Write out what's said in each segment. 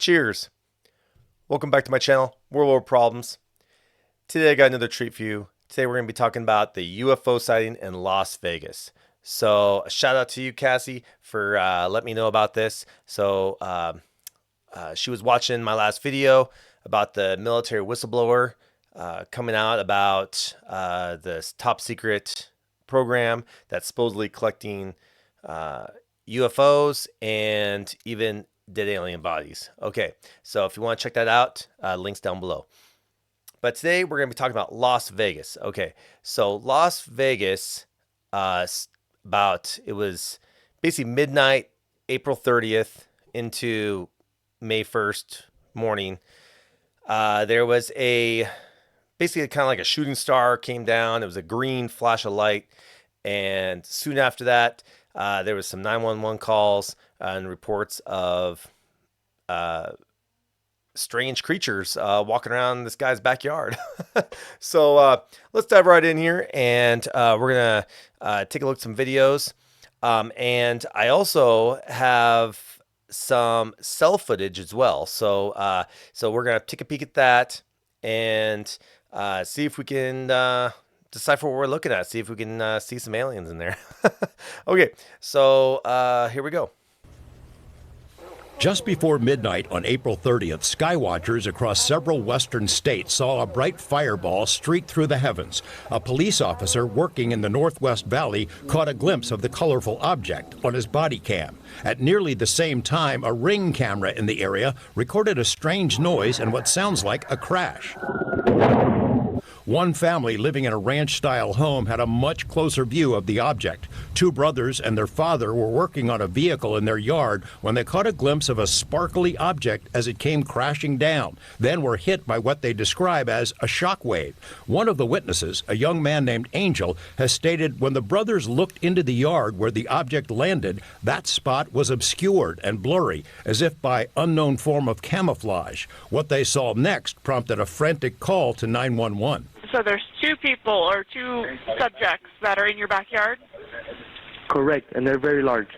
Cheers. Welcome back to my channel, World War Problems. Today I got another treat for you. Today we're going to be talking about the UFO sighting in Las Vegas. So a shout out to you, Cassie, for letting me know about this. So she was watching my last video about the military whistleblower coming out about this top secret program that's supposedly collecting UFOs and even dead alien bodies. Okay, so if you want to check that out, links down below. But today we're going to be talking about Las Vegas. Okay, so Las Vegas, it was basically midnight, April 30th into May 1st morning. There was basically kind of like a shooting star came down. It was a green flash of light. And soon after that, there was some 911 calls and reports of strange creatures walking around this guy's backyard. So let's dive right in here, and we're going to take a look at some videos. And I also have some cell footage as well. So we're going to take a peek at that and see if we can decipher what we're looking at, see if we can see some aliens in there. Okay, so here we go. Just before midnight on April 30th, skywatchers across several western states saw a bright fireball streak through the heavens. A police officer working in the Northwest Valley caught a glimpse of the colorful object on his body cam. At nearly the same time, a Ring camera in the area recorded a strange noise and what sounds like a crash. One family living in a ranch-style home had a much closer view of the object. Two brothers and their father were working on a vehicle in their yard when they caught a glimpse of a sparkly object as it came crashing down, then were hit by what they describe as a shock wave. One of the witnesses, a young man named Angel, has stated when the brothers looked into the yard where the object landed, that spot was obscured and blurry, as if by unknown form of camouflage. What they saw next prompted a frantic call to 911. So there's two people or two subjects that are in your backyard? Correct, and they're very large.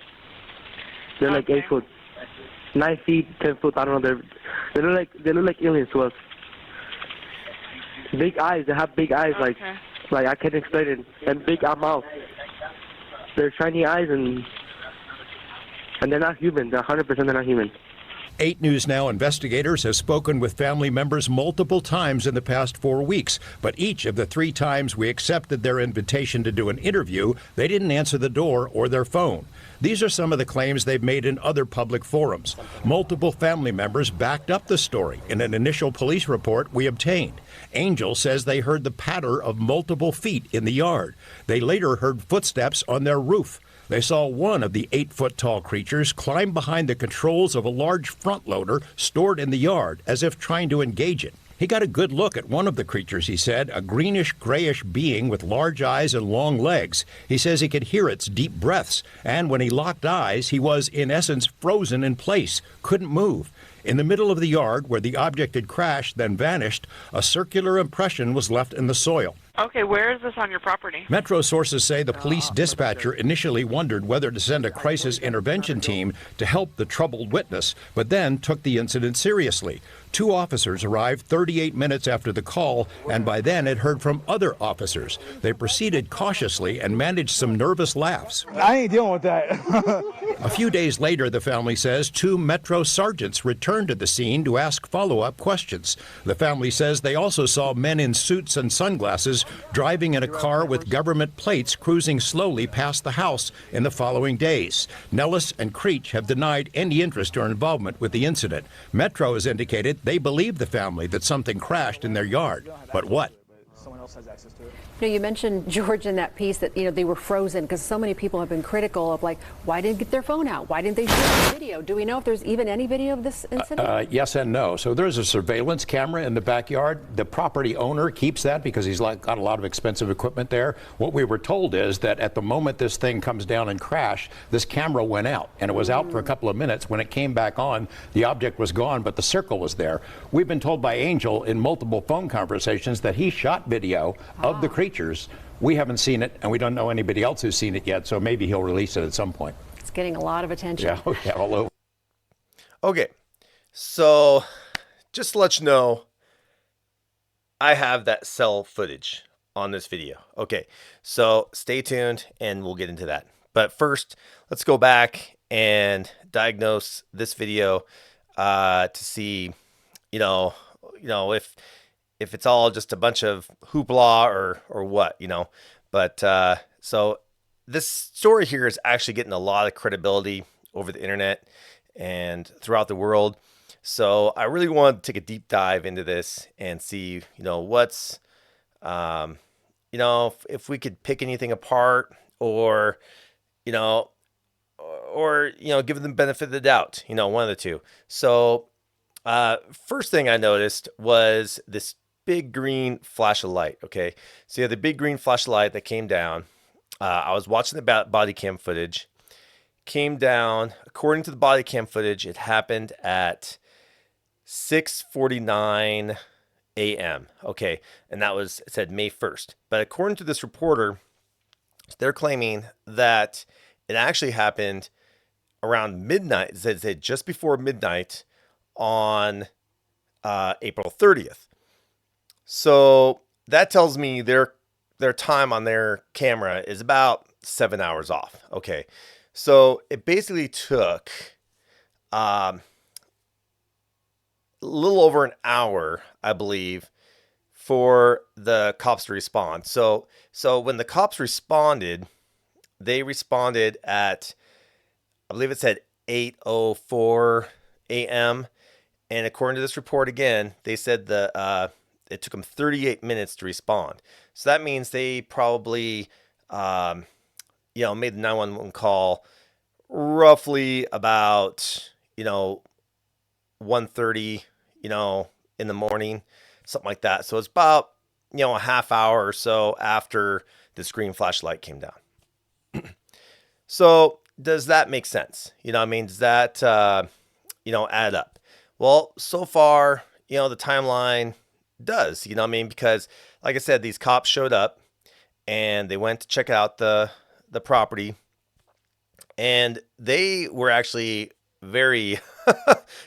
They're like 8 foot, 9 feet, 10 foot. I don't know. They look like aliens to us. Big eyes. They have big eyes, like I can't explain it, and big mouth. They're shiny eyes, and they're not human. They're 100% they're not human. 8 News Now investigators have spoken with family members multiple times in the past 4 weeks, but each of the 3 times we accepted their invitation to do an interview, they didn't answer the door or their phone. These are some of the claims they've made in other public forums. Multiple family members backed up the story in an initial police report we obtained. Angel says they heard the patter of multiple feet in the yard. They later heard footsteps on their roof. They saw one of the 8-foot-tall creatures climb behind the controls of a large front loader stored in the yard as if trying to engage it. He got a good look at one of the creatures, he said, a greenish-grayish being with large eyes and long legs. He says he could hear its deep breaths, and when he locked eyes, he was, in essence, frozen in place, couldn't move. In the middle of the yard, where the object had crashed, then vanished, a circular impression was left in the soil. Okay, where is this on your property? Metro sources say the police dispatcher initially wondered whether to send a crisis intervention team to help the troubled witness, but then took the incident seriously. 2 officers arrived 38 minutes after the call, and by then had heard from other officers. They proceeded cautiously and managed some nervous laughs. I ain't dealing with that. A few days later, the family says, 2 Metro sergeants returned to the scene to ask follow-up questions. The family says they also saw men in suits and sunglasses driving in a car with government plates cruising slowly past the house in the following days. Nellis and Creech have denied any interest or involvement with the incident. Metro has indicated they believe the family that something crashed in their yard. But what? Someone else has access to it. You know, you mentioned, George, in that piece that, they were frozen because so many people have been critical of, like, why didn't they get their phone out? Why didn't they shoot the video? Do we know if there's even any video of this incident? Yes and no. So there's a surveillance camera in the backyard. The property owner keeps that because he's got a lot of expensive equipment there. What we were told is that at the moment this thing comes down and crashed, this camera went out, and it was out for a couple of minutes. When it came back on, the object was gone, but the circle was there. We've been told by Angel in multiple phone conversations that he shot video of the creatures. We haven't seen it, and we don't know anybody else who's seen it yet, so maybe he'll release it at some point. It's getting a lot of attention. Yeah, all over. Okay, So, just to let you know, I have that cell footage on this video. Okay, so stay tuned and we'll get into that. But first, let's go back and diagnose this video to see, you know, if it's all just a bunch of hoopla or what, But so this story here is actually getting a lot of credibility over the internet and throughout the world. So I really want to take a deep dive into this and see, what's, if we could pick anything apart or, you know, give them the benefit of the doubt, one of the two. So first thing I noticed was this big green flash of light. Okay. So you had the big green flash of light that came down. I was watching the body cam footage. Came down, according to the body cam footage, it happened at 6:49 a.m. Okay, and it said May 1st. But according to this reporter, they're claiming that it actually happened around midnight. It said just before midnight on April 30th. So that tells me their time on their camera is about 7 hours off. Okay, so it basically took a little over an hour, I believe, for the cops to respond. So when the cops responded, they responded at, I believe it said 8:04 a.m. And according to this report again, they said it took them 38 minutes to respond. So that means they probably, made the 911 call roughly about, 1:30, in the morning, something like that. So it's about, a half hour or so after the green flashlight came down. So does that make sense? Does that, add up? Well, so far, the timeline does, because like I said, these cops showed up and they went to check out the property, and they were actually very,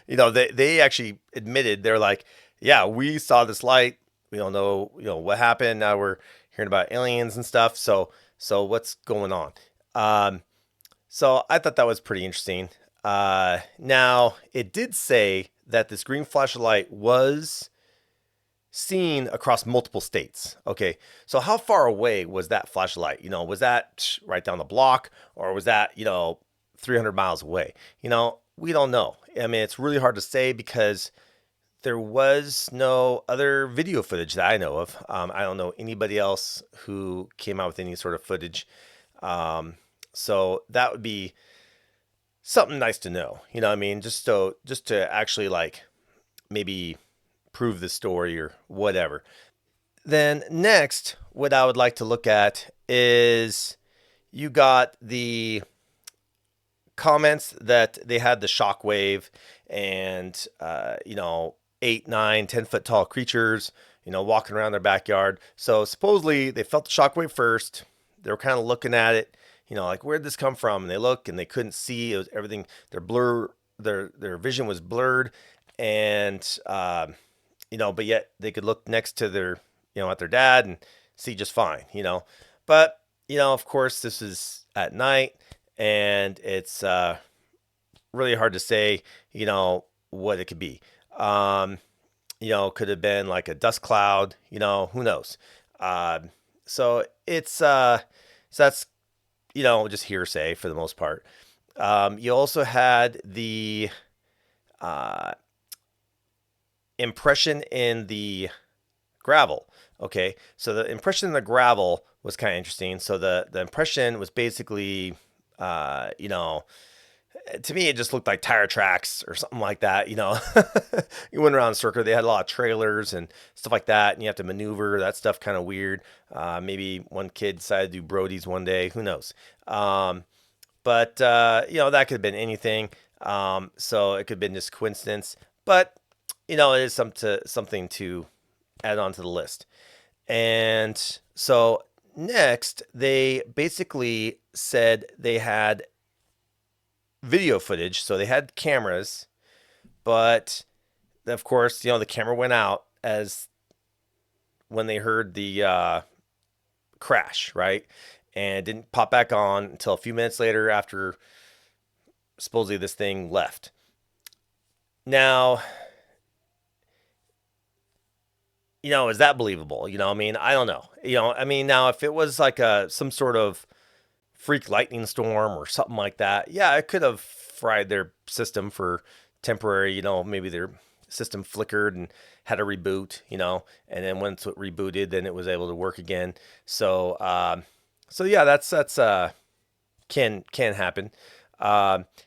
they actually admitted, they're like, yeah, we saw this light. We don't know, what happened. Now we're hearing about aliens and stuff. So what's going on? So I thought that was pretty interesting. Now it did say that this green flashlight was seen across multiple states. Okay, so how far away was that flashlight? Was that right down the block, or was that 300 miles away? We don't know. I mean, it's really hard to say because there was no other video footage that I know of. I don't know anybody else who came out with any sort of footage. So that would be something nice to know. Just to actually like maybe prove the story or whatever. Then next, what I would like to look at is you got the comments that they had the shockwave and 8, 9, 10 foot tall creatures walking around their backyard. So supposedly they felt the shockwave first. They were kind of looking at it, like, where'd this come from? And they look and they couldn't see. It was everything. Their vision was blurred, and but yet they could look next to their at their dad and see just fine. But of course this is at night, and it's really hard to say what it could be. Could have been like a dust cloud. Who knows? So it's so that's just hearsay for the most part. You also had the impression in the gravel. Okay, so the impression in the gravel was kind of interesting. So the impression was basically, to me, it just looked like tire tracks or something like that. You went around the circle. They had a lot of trailers and stuff like that, and you have to maneuver. That stuff kind of weird. Maybe one kid decided to do Brody's one day. Who knows? But that could have been anything. So it could have been just coincidence. But it is something to add on to the list. And so next, they basically said they had video footage. So they had cameras, but of course, the camera went out as when they heard the crash, right? And didn't pop back on until a few minutes later after supposedly this thing left. Now, is that believable? I mean, I don't know. I mean, now if it was like some sort of freak lightning storm or something like that, yeah, it could have fried their system for temporary, maybe their system flickered and had a reboot, and then once it rebooted, then it was able to work again. So yeah, that's can happen.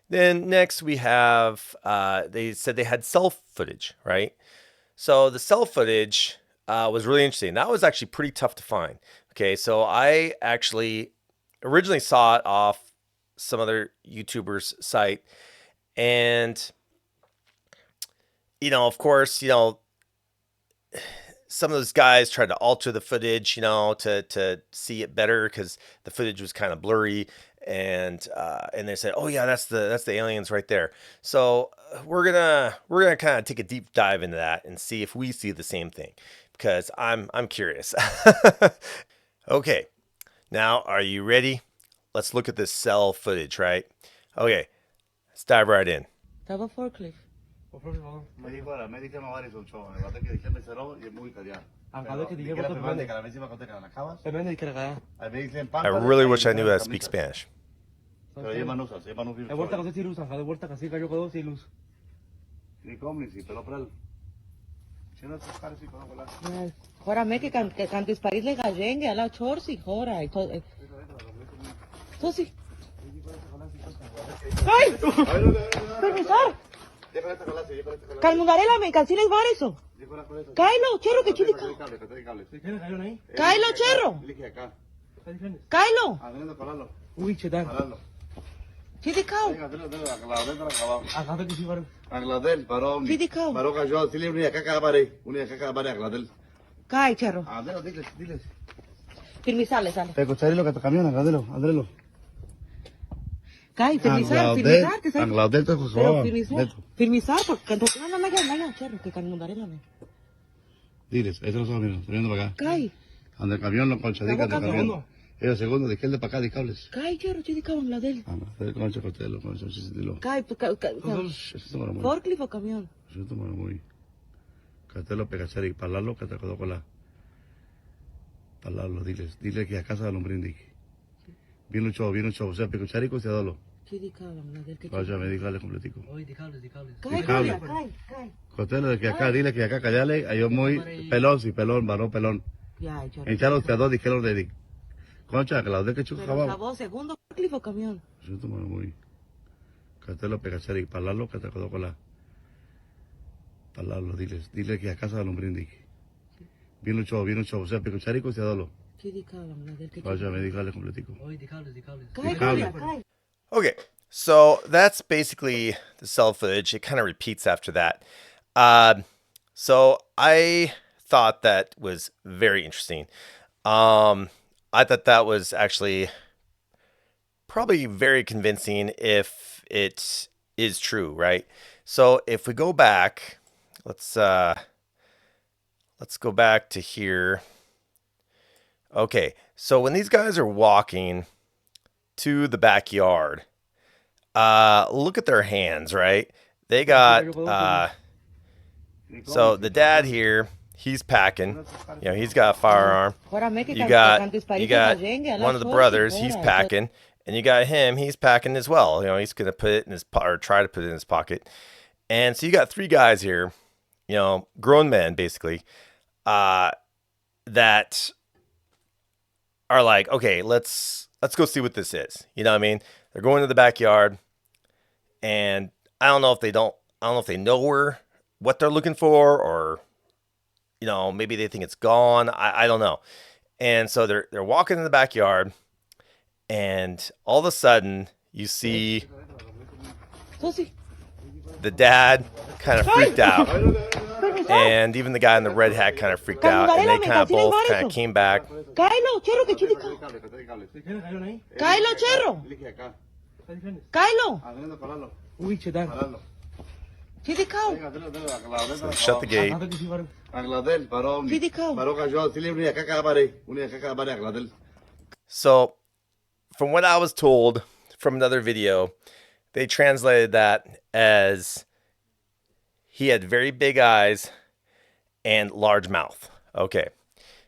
Then next we have, they said they had cell footage, right? So the cell footage was really interesting. That was actually pretty tough to find. Okay, so I actually originally saw it off some other YouTuber's site, and of course, some of those guys tried to alter the footage, to see it better because the footage was kind of blurry, and they said, "Oh yeah, that's the aliens right there." So we're gonna kind of take a deep dive into that and see if we see the same thing, because I'm curious. Okay, now are you ready? Let's look at this cell footage, right? Okay, let's dive right in. Have a forklift. I really wish I knew how to speak Spanish. Ahora me que cantes París le gallengue a la chorsi, jora. Entonces. ¡Ay! ¡Permisar! Calmundaré la mercancía y bar eso. Cailo, cherro, que chile. Cailo, cherro. Cailo. Uy, chetan. Chile cao. Agladel, varón. Chile cao. Varón cayó, dile una caca bare, Agladel. Cai, cherro. Adelo, diles. Permisar, sale. Pero cocharilo que te camiona, Agladelo. Cai, permisar, que sale. Agladel te Pero permisar, porque no, cherro, que calmundaré la me. Diles, eso lo estamos viendo, estoy viendo para acá. Cai. Ande el camión, los conchaditas del camión. Ellos segundo, de izquierda para acá, de cables. Cai, cherro, chile cao, Agladel. Concha, costelo, concha, chistilo. Cai, forklift o camión. Eso es muy. Catelo, pegachar y parlarlo, que te quedó con la. Parlarlo, dile que a casa de hombre indique. Bien un show, o sea, pecucharico y se adolo. Chile cao, Agladel, que Vaya, me diga completico. Oye, de cables. Cai. Costelo, de que acá, dile que acá callale, a yo muy pelón, varón pelón. Ya, cherro. Enchalo, te adoro, dijeron de dic. Concha, Claudia, que chuca Pero jabao. sabó segundo forklift o camión. Eso es muy. Catelo, pegachar y parlarlo, que te quedó con la. Parlarlo, dile que a casa de hombre indique. Bien un show, o sea, pecucharico y se adolo. Chile cao, Agladel, que Vaya, me diga completico. Oye, de cables. Cai. Okay, so that's basically the cell footage. It kind of repeats after that. So I thought that was very interesting. I thought that was actually probably very convincing if it is true, right? So if we go back, let's go back to here. Okay, so when these guys are walking to the backyard, look at their hands, right? They got so the dad here, he's packing. He's got a firearm. You got one of the brothers, he's packing, and you got him, he's packing as well. He's gonna put it in his or try to put it in his pocket. And so you got three guys here, grown men basically, that are like, okay, let's go see what this is. You know what I mean? They're going to the backyard, and I don't know if they know what they're looking for, or maybe they think it's gone. I don't know. And so they're walking in the backyard, and all of a sudden you see the dad kind of freaked out, and even the guy in the red hat kind of freaked out, and they kind of both kind of came back. Cailo, cherro, que chile cao. Cailo, cherro. Cailo. Uy, chetan. Sino ikaw? So shut the gate. Sino ikaw? So from what I was told from another video, they translated that as he had very big eyes and large mouth. Okay.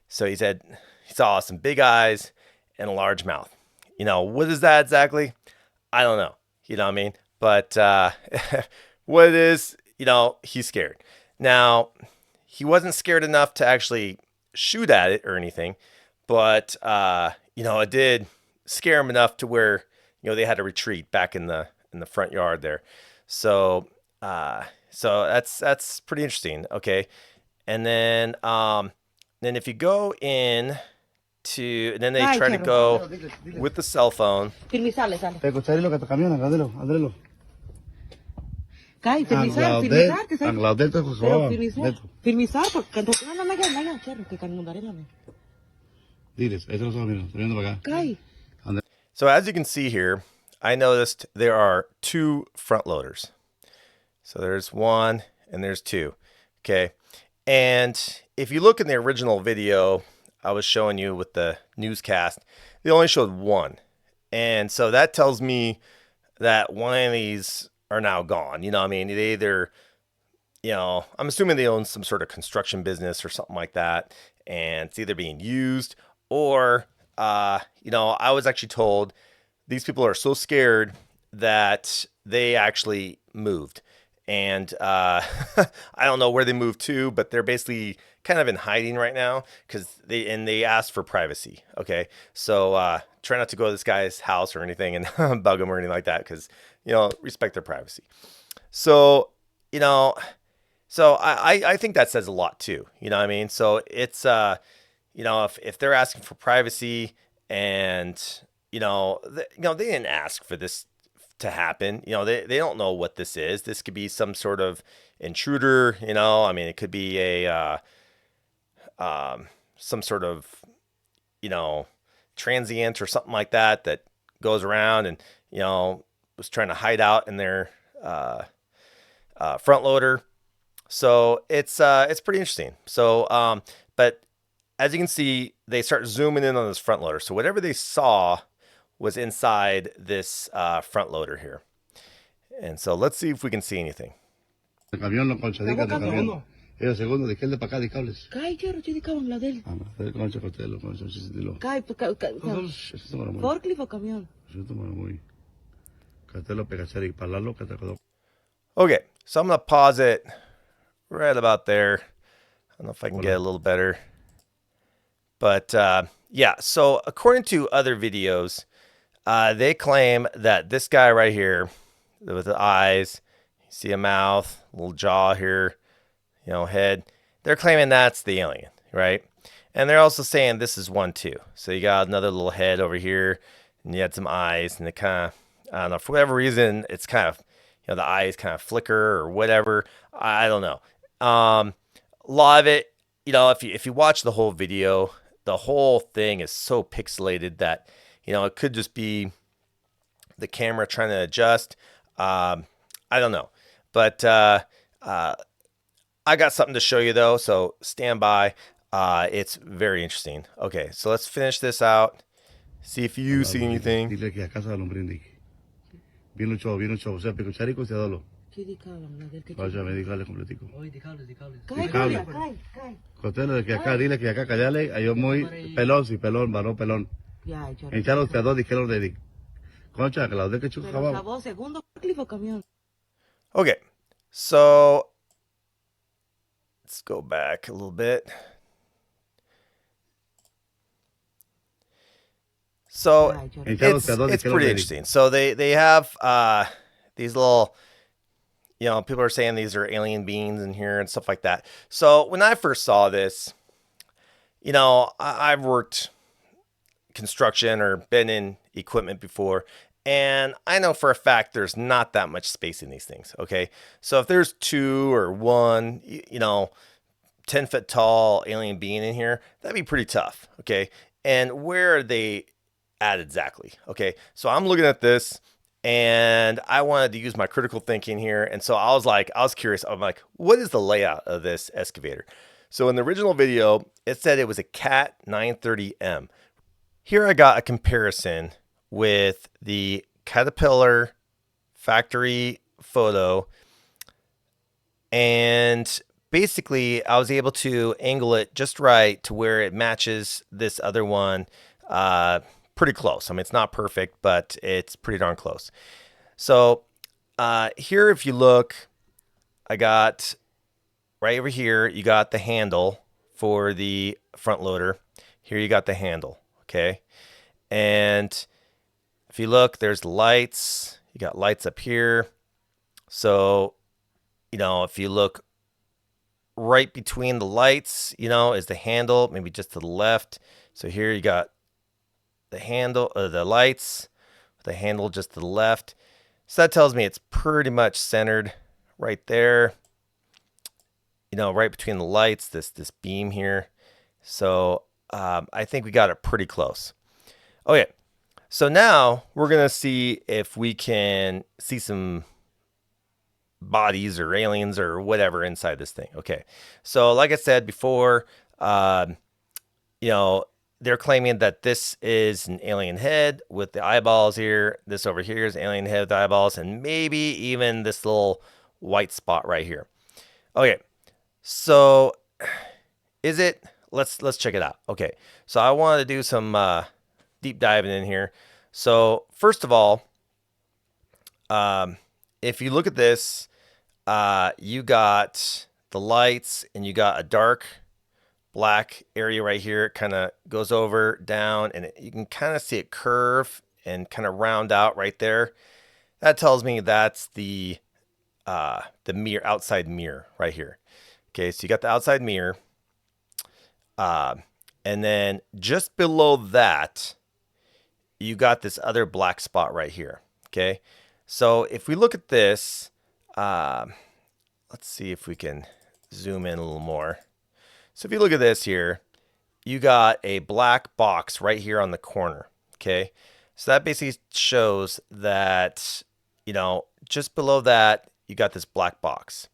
So he said he saw some big eyes and a large mouth. You know, what is that exactly? I don't know. You know what I mean? But what it is, you know, he's scared. Now, he wasn't scared enough to actually shoot at it or anything, but you know, it did scare him enough to where, you know, they had to retreat back in the front yard there. So so that's pretty interesting. Okay. And then if you go in to, and then they try to go with the cell phone. Firmizarle, sale. Andrelo. Kay, firmizar, firmizar. Que Ang laudel to pero firmizar. Firmizar, porque no me gana, cherro, que can mandarela me. Diles, eso lo sabemos, viendo para acá. Kay. So as you can see here, I noticed there are two front loaders. So there's one and there's two. Okay. And if you look in the original video I was showing you with the newscast, they only showed one. And so that tells me that one of these are now gone. You know what I mean? They either, you know, I'm assuming they own some sort of construction business or something like that. And it's either being used or, you know, I was actually told these people are so scared that they actually moved. And I don't know where they moved to, but they're basically kind of in hiding right now because they asked for privacy. Okay, so try not to go to this guy's house or anything and bug him or anything like that because, you know, respect their privacy. So, you know, so I think that says a lot too. You know what I mean? So it's you know, if they're asking for privacy and you know they didn't ask for this to happen. You know, they don't know what this is. This could be some sort of intruder, you know. I mean, it could be a some sort of, you know, transient or something like that that goes around and, you know, was trying to hide out in their front loader. So it's pretty interesting. So but as you can see, they start zooming in on this front loader. So whatever they saw was inside this front loader here. And so let's see if we can see anything. El camión lo conchadica del camión. El segundo de izquierda para acá de cables. Kay, cherro, sino ikaw ang laudel. Concha costelo, concha chisitilo. Kay, forklift o camión? Eso muy. Castelo pegachari palalo que te quedó. Okay, so I'm gonna pause it right about there. I don't know if I can get a little better. But yeah, so according to other videos, they claim that this guy right here with the eyes, you see a mouth, little jaw here, you know, head. They're claiming that's the alien, right? And they're also saying this is one too. So you got another little head over here, and you had some eyes, and it kind of, I don't know, for whatever reason, it's kind of, you know, the eyes kind of flicker or whatever. I don't know. A lot of it, you know, if you watch the whole video, the whole thing is so pixelated that, you know, it could just be the camera trying to adjust. I don't know. But I got something to show you, though, so stand by. It's very interesting. Okay, so let's finish this out. See if you see anything. Dile que a casa del hombre indique. Viene un chavo. O sea, picocharico se adolo. Sino ikaw ang laudel. Vaya, me dígale completico. Kay, kay. Costelo que acá, dile que acá callale. Yo muy pelón, sí, pelón, varón pelón. Ya, cherro. Encharon ustedes dos, dijeron de concha, que la de que chuca Pero abajo. sabó, segundo forklift o camión? Okay, so let's go back a little bit. So it's pretty interesting. So they have these little, you know, people are saying these are alien beings in here and stuff like that. So when I first saw this, you know, I've worked construction or been in equipment before, and I know for a fact there's not that much space in these things. Okay, so if there's two or one, you know, 10-foot tall alien being in here, that'd be pretty tough. Okay, and where are they at exactly? Okay, so I'm looking at this, and I wanted to use my critical thinking here. And so I was curious. I'm like, what is the layout of this excavator? So in the original video, it said it was a Cat 930M. Here I got a comparison with the Caterpillar factory photo, and basically I was able to angle it just right to where it matches this other one pretty close. I mean, it's not perfect, but it's pretty darn close. So here, if you look, I got right over here, you got the handle for the front loader. Here you got the handle, okay? And if you look, there's lights. You got lights up here. So, if you look right between the lights, is the handle, maybe just to the left. So here you got the handle, the lights, the handle just to the left. So that tells me it's pretty much centered right there. Right between the lights, this beam here. So I think we got it pretty close. Okay, so now we're gonna see if we can see some bodies or aliens or whatever inside this thing. Okay, so like I said before, they're claiming that this is an alien head with the eyeballs here. This over here is alien head with the eyeballs, and maybe even this little white spot right here. Okay, so is it? Let's check it out. Okay, so I wanted to do some deep diving in here. So first of all, if you look at this, you got the lights and you got a dark black area right here. It kind of goes over down, and you can kind of see it curve and kind of round out right there. That tells me that's the mirror, outside mirror right here. Okay, so you got the outside mirror, and then just below that, you got this other black spot right here. Okay, so if we look at this, let's see if we can zoom in a little more. So if you look at this here, you got a black box right here on the corner. Okay, so that basically shows that, just below that, you got this black box.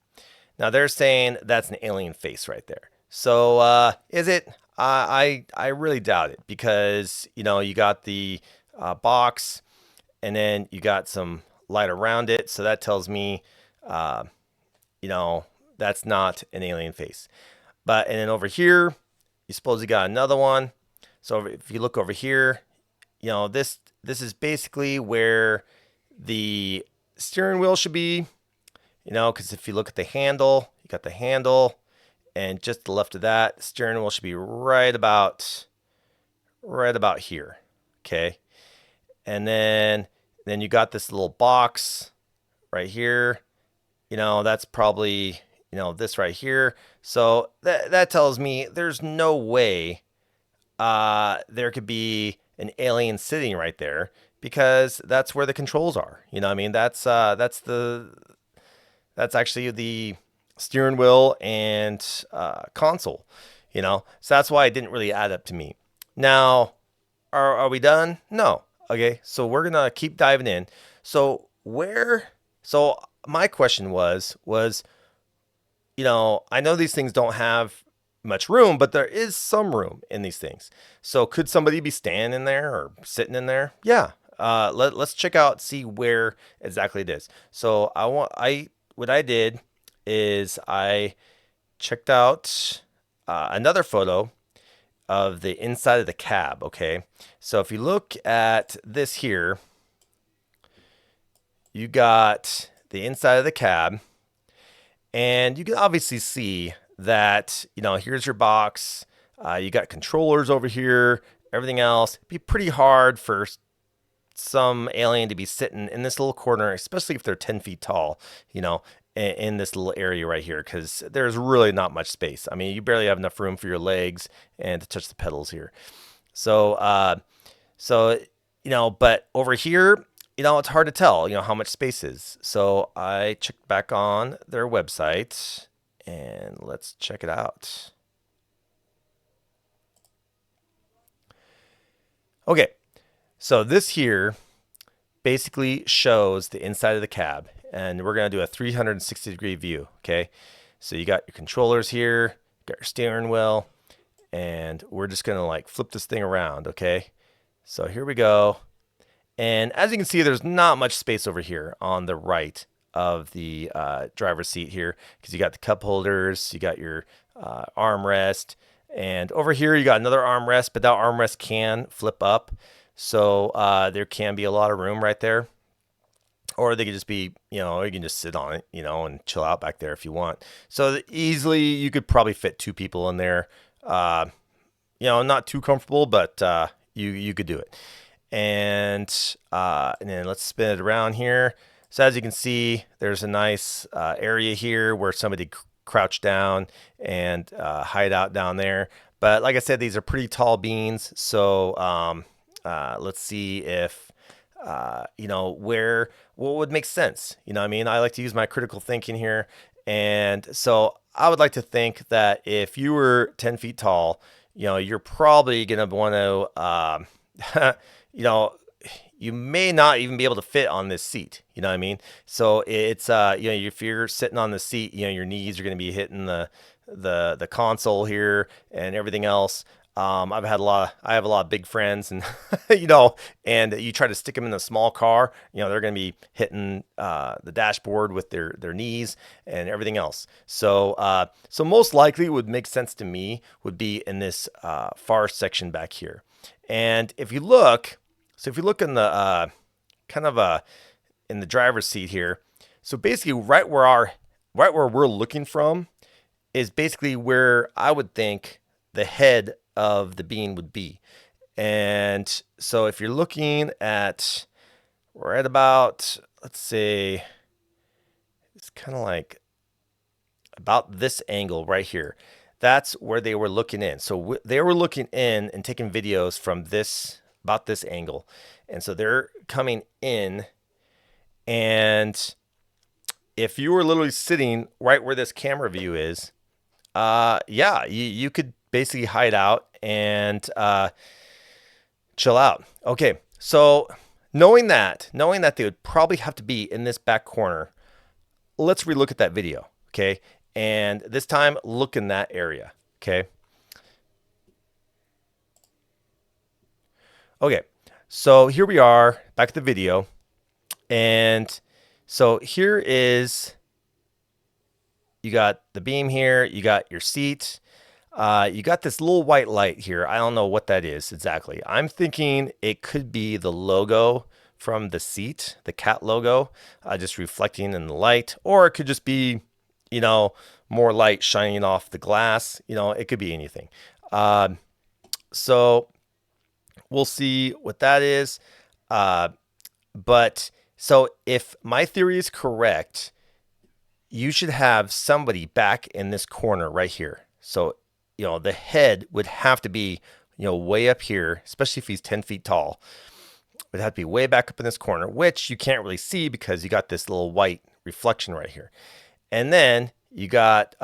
Now they're saying that's an alien face right there. So is it? I really doubt it, because you got the box, and then you got some light around it. So that tells me, that's not an alien face. And then over here, you suppose you got another one. So if you look over here, this is basically where the steering wheel should be, because if you look at the handle, you got the handle, and just to the left of that, steering wheel should be right about here. Okay. And then you got this little box right here. That's probably, this right here. So that tells me there's no way there could be an alien sitting right there, because that's where the controls are. I mean, that's actually the steering wheel and console. So that's why it didn't really add up to me. Now, are we done? No. Okay, so we're gonna keep diving in. So my question was, I know these things don't have much room, but there is some room in these things. So could somebody be standing in there or sitting in there? Yeah. Let's check out, see where exactly it is. So what I did is I checked out another photo of the inside of the cab. Okay, so if you look at this here, you got the inside of the cab, and you can obviously see that, here's your box. You got controllers over here, everything else. It'd be pretty hard for some alien to be sitting in this little corner, especially if they're 10 feet tall, in this little area right here, because there's really not much space. I mean, you barely have enough room for your legs and to touch the pedals here. So, but over here, it's hard to tell, how much space is. So I checked back on their website, and let's check it out. Okay, so this here basically shows the inside of the cab, and we're going to do a 360-degree view. Okay, so you got your controllers here, got your steering wheel, and we're just going to like flip this thing around. Okay, so here we go. And as you can see, there's not much space over here on the right of the driver's seat here, because you got the cup holders, you got your armrest, and over here you got another armrest, but that armrest can flip up. So there can be a lot of room right there. Or they could just be, you know, you can just sit on it, you know, and chill out back there if you want. So easily you could probably fit 2 people in there. You know, not too comfortable, but you could do it. And then let's spin it around here. So as you can see, there's a nice area here where somebody crouch down and hide out down there. But like I said, these are pretty tall beans. So let's see if, you know, what would make sense. You know what I mean? I like to use my critical thinking here. And so I would like to think that if you were 10 feet tall, you know, you're probably going to want to, you know, you may not even be able to fit on this seat. You know what I mean? So it's, you know, if you're sitting on the seat, you know, your knees are going to be hitting the console here and everything else. I have a lot of big friends, and you know, and you try to stick them in a small car, you know, they're going to be hitting the dashboard with their knees and everything else. So so most likely it would make sense to me would be in this far section back here. And if you look, so if you look in the kind of in the driver's seat here, so basically right where we're looking from is basically where I would think the head of the bean would be. And so if you're looking at, we're at about, let's say, it's kind of like about this angle right here. That's where they were looking in. So they were looking in and taking videos from this, about this angle. And so they're coming in, and if you were literally sitting right where this camera view is, yeah, you could basically hide out and chill out. Okay, so knowing that they would probably have to be in this back corner, let's relook at that video, okay? And this time, look in that area, okay? Okay, so here we are, back at the video. And so here is, you got the beam here, you got your seat, you got this little white light here. I don't know what that is exactly. I'm thinking it could be the logo from the seat, the cat logo, just reflecting in the light, or it could just be, you know, more light shining off the glass. You know, it could be anything. So we'll see what that is. But so if my theory is correct, you should have somebody back in this corner right here. So, you know, the head would have to be, you know, way up here, especially if he's 10 feet tall. It would have to be way back up in this corner, which you can't really see because you got this little white reflection right here. And then you got,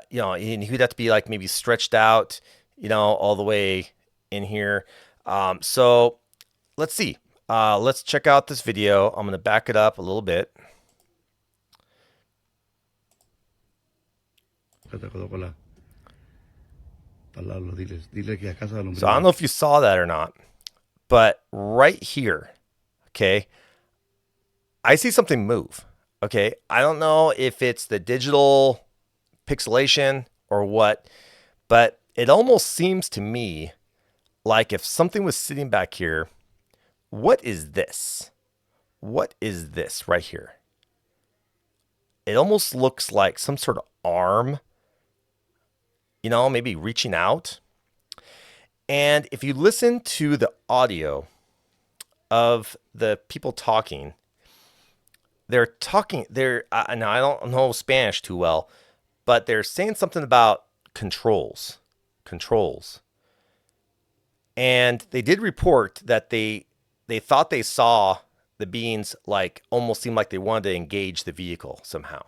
you know, he'd have to be like maybe stretched out, you know, all the way in here. So let's see. Let's check out this video. I'm going to back it up a little bit. So I don't know if you saw that or not, but right here, okay, I see something move. Okay, I don't know if it's the digital pixelation or what, but it almost seems to me like if something was sitting back here. What is this? What is this right here? It almost looks like some sort of arm, you know, maybe reaching out. And if you listen to the audio of the people talking, now I don't know Spanish too well, but they're saying something about controls. And they did report that they thought they saw the beings like almost seem like they wanted to engage the vehicle somehow.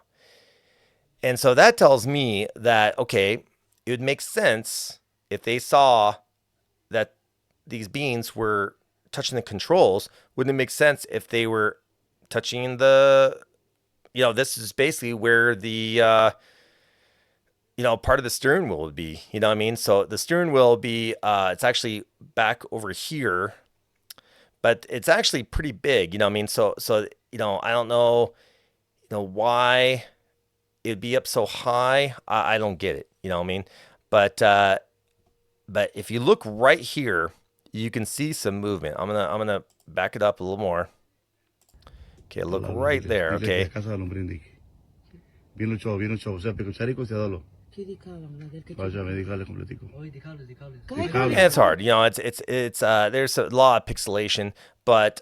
And so that tells me that, okay, it would make sense if they saw that these beings were touching the controls, wouldn't it make sense if they were touching the, this is basically where the, part of the steering wheel would be, you know what I mean? So the steering wheel will be, it's actually back over here, but it's actually pretty big, you know what I mean? So, I don't know, why it'd be up so high. I don't get it, you know what I mean? But if you look right here, you can see some movement. I'm gonna back it up a little more. Okay, look right there. Okay. Yeah, it's hard. It's there's a lot of pixelation, but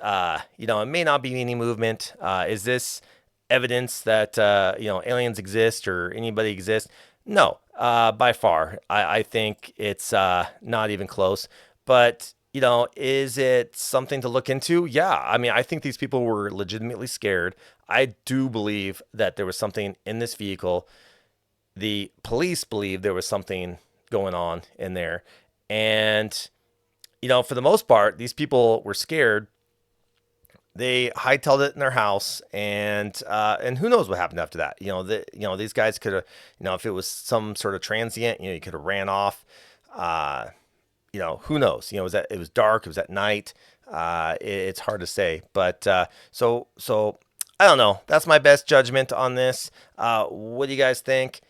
it may not be any movement. Is this evidence that aliens exist or anybody exists? No, by far. I think it's not even close. But is it something to look into? Yeah. I mean, I think these people were legitimately scared. I do believe that there was something in this vehicle. The police believe there was something going on in there. And, for the most part, these people were scared. They hightailed it in their house, and who knows what happened after that? These guys could have, if it was some sort of transient, you could have ran off. Who knows? It was dark, it was at night. It's hard to say, but so I don't know. That's my best judgment on this. What do you guys think?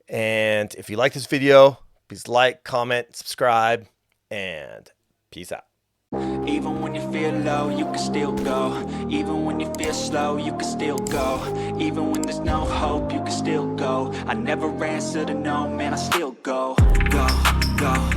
And if you like this video, please like, comment, subscribe, and peace out. Even when you feel low, you can still go. Even when you feel slow, you can still go. Even when there's no hope, you can still go. I never answer to no, man, I still go. Go, go.